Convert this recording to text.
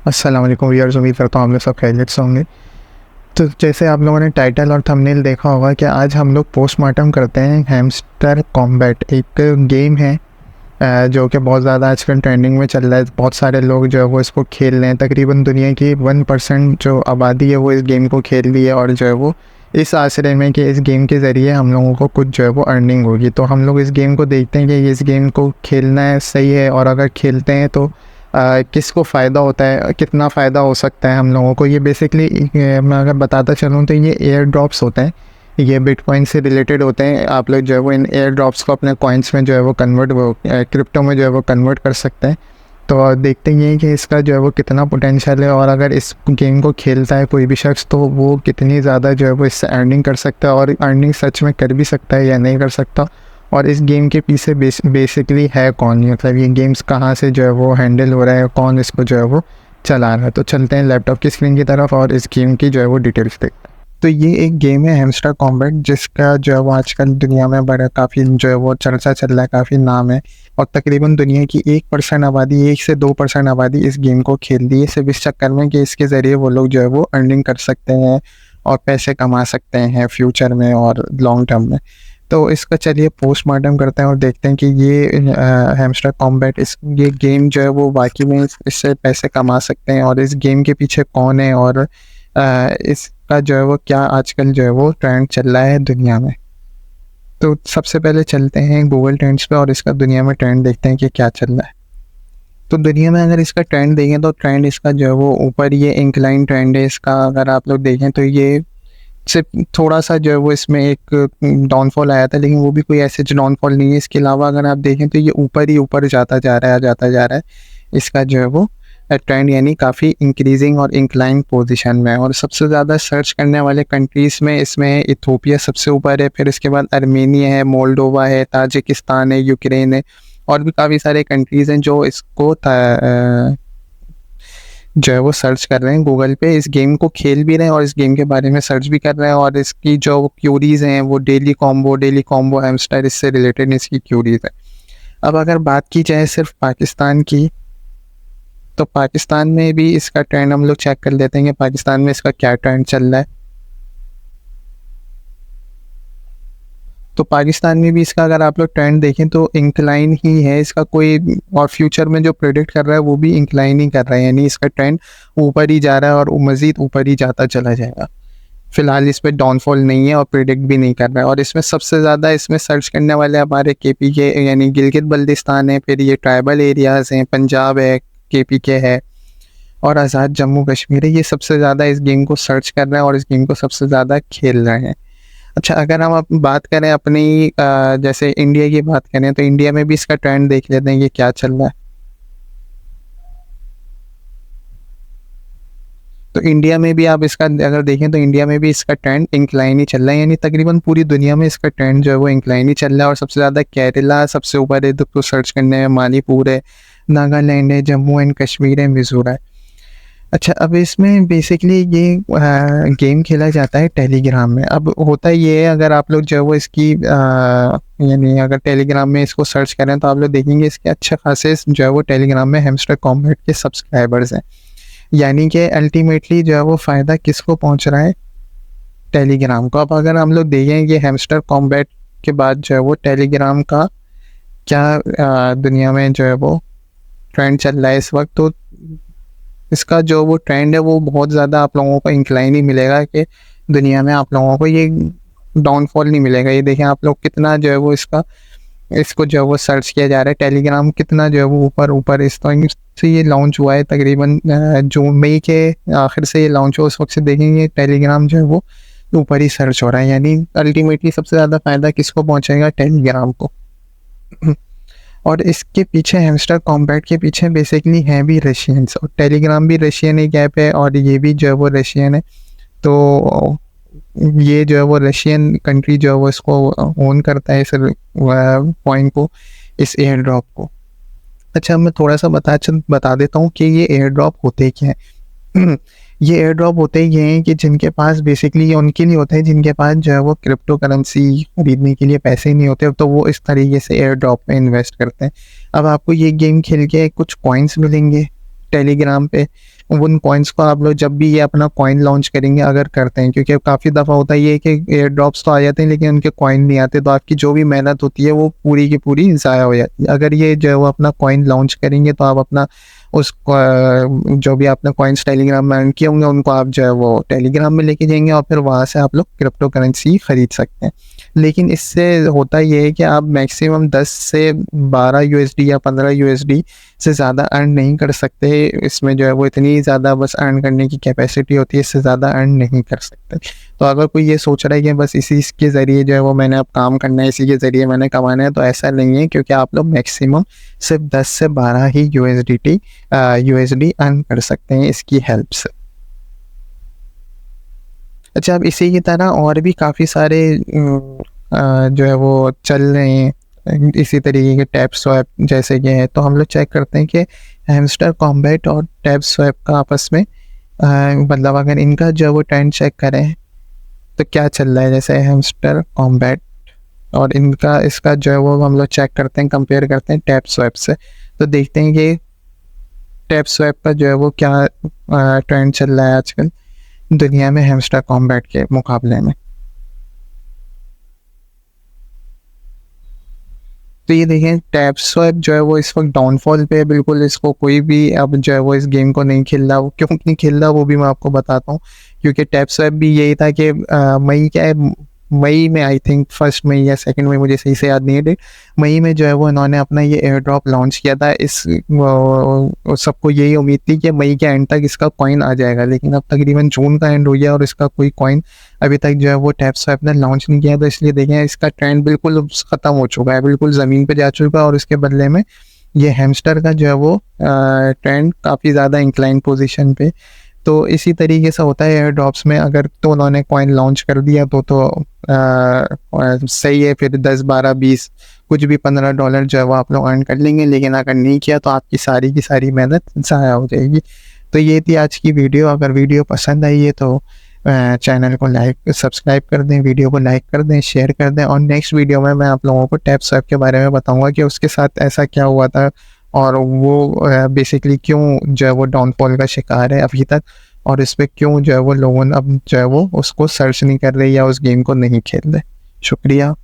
अस्सलाम वालेकुम व्यूअर्स, उम्मीद करता हूँ आप लोग सब खैरियत से होंगे। तो जैसे आप लोगों ने टाइटल और थंबनेल देखा होगा कि आज हम लोग पोस्टमार्टम करते हैं हैमस्टर कॉम्बैट। एक गेम है जो कि बहुत ज़्यादा आजकल ट्रेंडिंग में चल रहा है। बहुत सारे लोग जो है वो इसको खेल रहे हैं। तकरीबन दुनिया की 1% जो आबादी है वो इस गेम को खेल रही है, और जो है वो इस आशय में कि इस गेम के ज़रिए हम लोगों को कुछ जो है वो अर्निंग होगी। तो हम लोग इस गेम को देखते हैं कि इस गेम को खेलना है सही है, और अगर खेलते हैं तो किसको फ़ायदा होता है, कितना फ़ायदा हो सकता है हम लोगों को। ये बेसिकली मैं अगर बताता चलूँ तो ये एयर ड्रॉप्स होते हैं। ये बिटकॉइन से रिलेटेड होते हैं। आप लोग जो है वो इन एयर ड्रॉप्स को अपने कॉइन्स में जो है वो क्रिप्टो में जो है वो कन्वर्ट कर सकते हैं। तो देखते हैं कि इसका जो है वो कितना पोटेंशियल है, और अगर इस गेम को खेलता है कोई भी शख्स तो वो कितनी ज़्यादा जो है वो इससे अर्निंग कर सकता है, और अर्निंग सच में कर भी सकता है या नहीं कर सकता। और इस गेम के पीछे बेसिकली है कौन, मतलब ये गेम्स कहाँ से जो है वो हैंडल हो रहा है, कौन इसको जो है वो चला रहा है। तो चलते हैं लैपटॉप की स्क्रीन की तरफ और इस गेम की जो है वो डिटेल्स देखते हैं। तो ये एक गेम है हैमस्टर कॉम्बैट, जिसका जो है वो आजकल दुनिया में बड़ा काफ़ी जो है वो चर्चा चल रहा है, काफ़ी नाम है। और तकरीबन दुनिया की 1% आबादी, 1 से 2% आबादी इस गेम को खेल रही है, सिर्फ इस चक्कर में कि इसके ज़रिए वो लोग जो है वो अर्निंग कर सकते हैं और पैसे कमा सकते हैं फ्यूचर में और लॉन्ग टर्म में। तो इसका चलिए पोस्टमार्टम करते हैं और देखते हैं कि ये हैमस्टर कॉम्बैट ये गेम जो है वो बाकी में इससे पैसे कमा सकते हैं, और इस गेम के पीछे कौन है, और इसका जो है वो क्या आजकल जो है वो ट्रेंड चल रहा है दुनिया में। तो सबसे पहले चलते हैं गूगल ट्रेंड्स पे और इसका दुनिया में ट्रेंड देखते हैं कि क्या चल रहा है। तो दुनिया में अगर इसका ट्रेंड देखें तो ट्रेंड इसका जो है वो ऊपर, ये इंक्लाइन ट्रेंड है इसका। अगर आप लोग देखें तो ये सिर्फ थोड़ा सा जो है वो इसमें एक डाउनफॉल आया था, लेकिन वो भी कोई ऐसे डाउनफॉल नहीं है। इसके अलावा अगर आप देखें तो ये ऊपर ही ऊपर जाता जा रहा है इसका जो है वो ट्रेंड, यानी काफ़ी इंक्रीजिंग और इंक्लाइन पोजीशन में। और सबसे ज़्यादा सर्च करने वाले कंट्रीज़ में इसमें इथोपिया सबसे ऊपर है, फिर इसके बाद अर्मेनिया है, मोल्डोवा है, ताजिकिस्तान है, यूक्रेन है, और भी काफ़ी सारे कंट्रीज़ हैं जो इसको जो है वो सर्च कर रहे हैं गूगल पे, इस गेम को खेल भी रहे हैं और इस गेम के बारे में सर्च भी कर रहे हैं। और इसकी जो क्यूरीज़ हैं वो डेली कॉम्बो हैमस्टर, इससे रिलेटेड इसकी क्यूरीज़ है। अब अगर बात की जाए सिर्फ पाकिस्तान की, तो पाकिस्तान में भी इसका ट्रेंड हम लोग चेक कर लेते हैं कि पाकिस्तान में इसका क्या ट्रेंड चल रहा है। तो पाकिस्तान में भी इसका अगर आप लोग ट्रेंड देखें तो इंक्लाइन ही है इसका, कोई और फ्यूचर में जो प्रेडिक्ट कर रहा है वो भी इंक्लाइन ही कर रहा है, यानी इसका ट्रेंड ऊपर ही जा रहा है और मज़ीद ऊपर ही जाता चला जाएगा। फिलहाल इस पर डाउनफॉल नहीं है और प्रेडिक्ट भी नहीं कर रहा है। और इसमें सबसे ज़्यादा इसमें सर्च करने वाले हमारे केपी के, यानी गिलगित बल्तिस्तान है, फिर ये ट्राइबल एरियाज़ हैं, पंजाब है, केपी के है, और आज़ाद जम्मू कश्मीर है। ये सबसे ज़्यादा इस गेम को सर्च कर रहे हैं और इस गेम को सबसे ज़्यादा खेल रहे हैं। अच्छा, अगर हम बात करें अपनी जैसे इंडिया की बात करें तो इंडिया में भी इसका ट्रेंड देख लेते हैं कि क्या चल रहा है। तो इंडिया में भी आप इसका अगर देखें तो इंडिया में भी इसका ट्रेंड इंक्लाइन ही चल रहा है, यानी तकरीबन पूरी दुनिया में इसका ट्रेंड जो है वो इंक्लाइन ही चल रहा है। और सबसे ज़्यादा केरला सबसे ऊपर है तो सर्च करने में, मणिपुर है, नागालैंड है, जम्मू एंड कश्मीर है, मिज़ोरम है। अच्छा, अब इसमें बेसिकली ये गेम खेला जाता है टेलीग्राम में। अब होता ये है, अगर आप लोग जो है वो इसकी यानी अगर टेलीग्राम में इसको सर्च करें तो आप लोग देखेंगे इसके अच्छे खासे जो है वो टेलीग्राम में हैमस्टर कॉम्बैट के सब्सक्राइबर्स हैं। यानी कि अल्टीमेटली जो है वो फ़ायदा किसको पहुंच रहा है, टेलीग्राम को। अब अगर हम लोग देखें कि हैमस्टर कॉम्बैट के बाद जो है वो टेलीग्राम का क्या दुनिया में जो है वो ट्रेंड चल रहा है इस वक्त, तो इसका जो वो ट्रेंड है वो बहुत ज़्यादा आप लोगों को इंक्लाइन ही मिलेगा कि दुनिया में आप लोगों को ये डाउनफॉल नहीं मिलेगा। ये देखें आप लोग कितना जो है वो इसको जो है वो सर्च किया जा रहा है। टेलीग्राम कितना जो है वो ऊपर ऊपर इस टाइम से ये लॉन्च हुआ है, तकरीबन जून मई के आखिर से ये लॉन्च हुआ, उस वक्त से देखेंगे टेलीग्राम जो है वो ऊपर ही सर्च हो रहा है। यानी अल्टीमेटली सबसे ज़्यादा फ़ायदा किसको पहुँचेगा, टेलीग्राम को। और इसके पीछे हैमस्टर कॉम्बैट के पीछे बेसिकली हैं भी रशियंस, और टेलीग्राम भी रशियन एक ऐप है और ये भी जो है वो रशियन है। तो ये जो है वो रशियन कंट्री जो है वो इसको ओन करता है, इस पॉइंट को, इस एयर ड्रॉप को। अच्छा, मैं थोड़ा सा बता देता हूँ कि ये एयर ड्रॉप होते क्या हैं। ये एयर ड्रॉप होते ये हैं कि जिनके पास बेसिकली, ये उनके लिए होता है जिनके पास जो है वो क्रिप्टो करेंसी खरीदने के लिए पैसे नहीं होते, तो वो इस तरीके से एयर ड्रॉप में इन्वेस्ट करते हैं। अब आपको ये गेम खेल के कुछ कॉइन्स मिलेंगे, टेलीग्राम पे उन कॉइन्स को आप लोग जब भी ये अपना कॉइन लॉन्च करेंगे अगर करते हैं, क्योंकि काफ़ी दफ़ा होता है ये कि एयर ड्रॉप्स तो आ जाते हैं लेकिन उनके कॉइन नहीं आते, तो आपकी जो भी मेहनत होती है वो पूरी की पूरी ज़ाया हो जाती है। अगर ये जो है वो अपना कॉइन लॉन्च करेंगे तो आप अपना उस जो भी आपने कॉइन्स टेलीग्राम में अर्न किए होंगे उनको आप जो है वो टेलीग्राम में लेके जाएंगे और फिर वहाँ से आप लोग क्रिप्टो करेंसी ख़रीद सकते हैं। लेकिन इससे होता ये है कि आप मैक्सिमम 10 से 12 यूएसडी या 15 यूएसडी से ज़्यादा अर्न नहीं कर सकते। इसमें जो है वो इतनी ज़्यादा बस अर्न करने की कैपेसिटी होती है, इससे ज़्यादा अर्न नहीं कर सकते। तो अगर कोई ये सोच रहा है कि बस इसी के ज़रिए जो है वो मैंने अब काम करना है, इसी के ज़रिए मैंने कमाना है, तो ऐसा नहीं है, क्योंकि आप लोग मैक्सिमम सिर्फ 10 से 12 ही यूएसडी अर्न कर सकते हैं इसकी हेल्प से। अच्छा, अब इसी की तरह और भी काफ़ी सारे जो है वो चल रहे हैं इसी तरीके के टैप स्वैप जैसे कि है। तो हम लोग चेक करते हैं कि हैमस्टर कॉम्बैट और टैप स्वैप का आपस में मतलब अगर इनका जो है वो ट्रेंड चेक करें तो क्या चल रहा है। जैसे हैमस्टर कॉम्बैट और इसका जो है वो हम लोग चेक करते हैं, कंपेयर करते हैं टैप स्वैप से, तो देखते हैं कि टैप स्वैप का जो है वो क्या ट्रेंड चल रहा है आजकल दुनिया में हैमस्टर कॉम्बैट के मुकाबले में। तो ये देखें टैप स्वैप जो है वो इस वक्त डाउनफॉल पे है बिल्कुल, इसको कोई भी अब जो है वो इस गेम को नहीं खेल रहा। वो क्यों नहीं खेल रहा वो भी मैं आपको बताता हूँ, क्योंकि टैप स्वैप भी यही था कि मई में आई थिंक 1 मई या 2 मई, मुझे सही से याद नहीं है डेट, मई में जो है वो इन्होंने अपना ये एयर ड्रॉप लॉन्च किया था। सबको यही उम्मीद थी कि मई के एंड तक इसका कॉइन आ जाएगा, लेकिन अब तकरीबन जून का एंड हो गया और इसका कोई कॉइन अभी तक जो है वो टैप स्वैप ने लॉन्च नहीं किया। तो इसलिए देखें इसका ट्रेंड बिल्कुल ख़त्म हो चुका है, बिल्कुल ज़मीन पे जा चुका है, और इसके बदले में ये हैमस्टर का जो है वो ट्रेंड काफ़ी ज़्यादा इंक्लाइन पोजीशन पे। तो इसी तरीके से होता है एयर ड्रॉप्स में, अगर तो उन्होंने कॉइन लॉन्च कर दिया तो सही है, फिर 10, 12, 20 कुछ भी $15 जो है वो आप लोग अर्न कर लेंगे। लेकिन अगर नहीं किया तो आपकी सारी की सारी मेहनत ज़ाया हो जाएगी। तो ये थी आज की वीडियो। अगर वीडियो पसंद आई है तो चैनल को सब्सक्राइब कर दें, वीडियो को लाइक कर दें, शेयर कर दें, और नेक्स्ट वीडियो में मैं आप लोगों को टैप स्वैप के बारे में बताऊंगा कि उसके साथ ऐसा क्या हुआ था और वो बेसिकली क्यों जो है वो डाउनफॉल का शिकार है अभी तक, और इस पर क्यों जो है वो लोगों ने अब जो है वो उसको सर्च नहीं कर रहे या उस गेम को नहीं खेल रहे। शुक्रिया।